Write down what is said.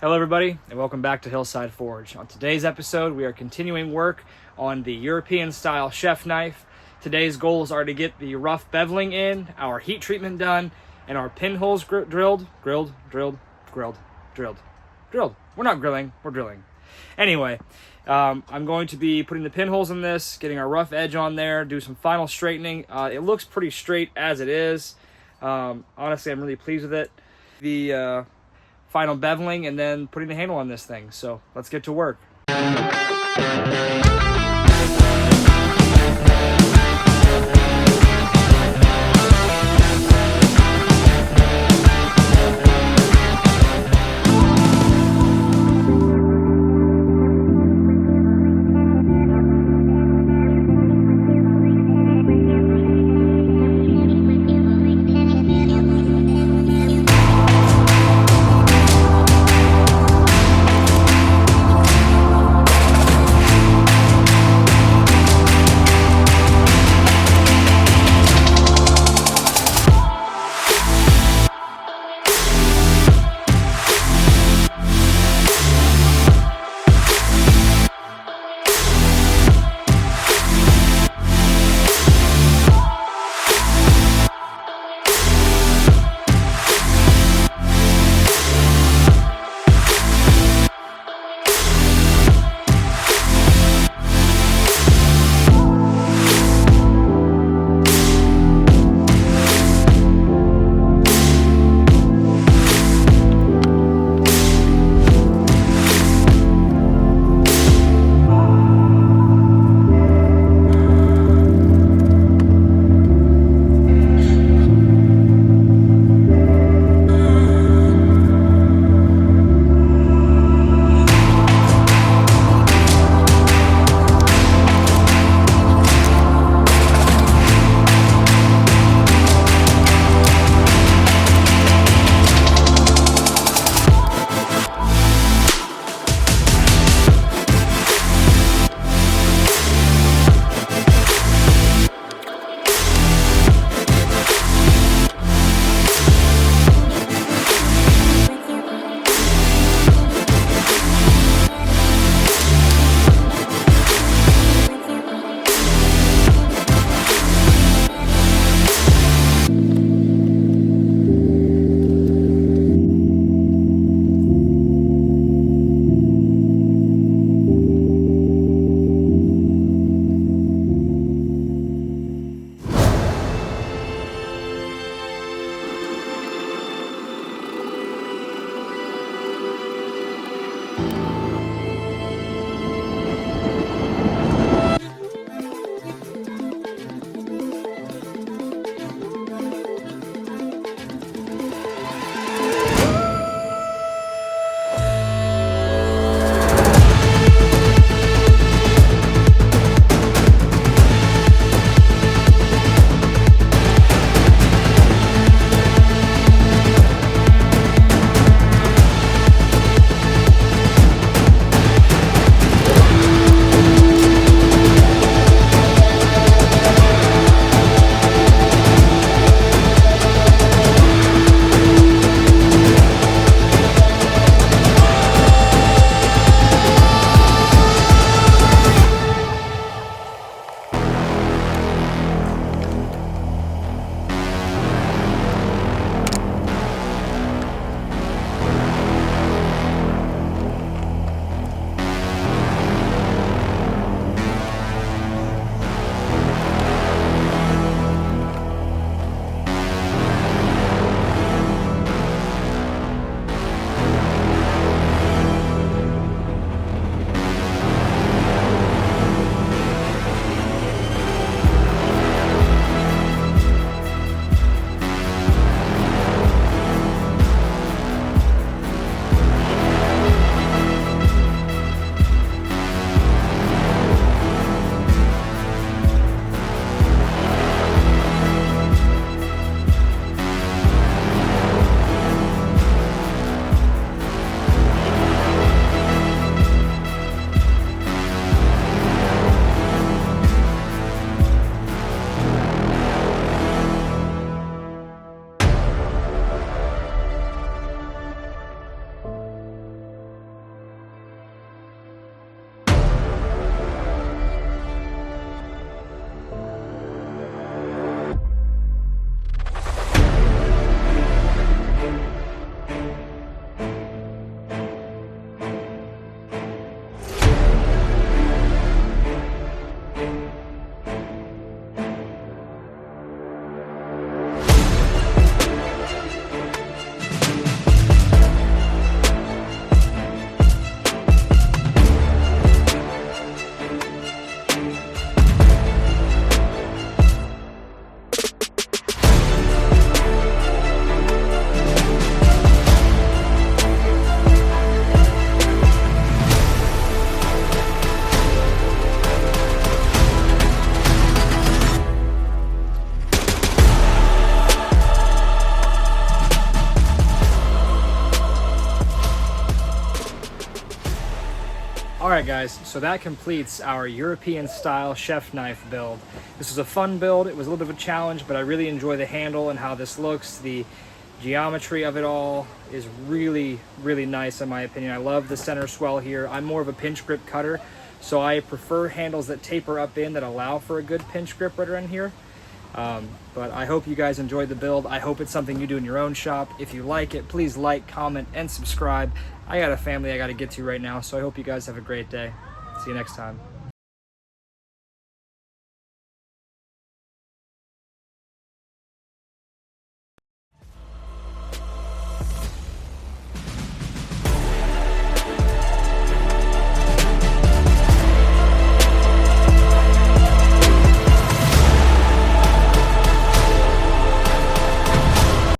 Hello everybody, and welcome back to Hillside Forge. On today's episode, we are continuing work on the European-style chef knife. Today's goals are to get the rough beveling in, our heat treatment done, and our pinholes drilled. We're not grilling, we're drilling. Anyway, I'm going to be putting the pinholes in this, getting our rough edge on there, do some final straightening. It looks pretty straight as it is. Honestly, I'm really pleased with it. The final beveling and then putting the handle on this thing. So let's get to work. All right, guys, so that completes our European style chef knife build. This was a fun build. It was a little bit of a challenge, but I really enjoy the handle and how this looks. The geometry of it all is really, really nice in my opinion. I love the center swell here. I'm more of a pinch grip cutter, so I prefer handles that taper up in that allow for a good pinch grip right around here. But I hope you guys enjoyed the build. I hope it's something you do in your own shop. If you like it, please like, comment, and subscribe. I got a family I got to get to right now, so I hope you guys have a great day. See you next time.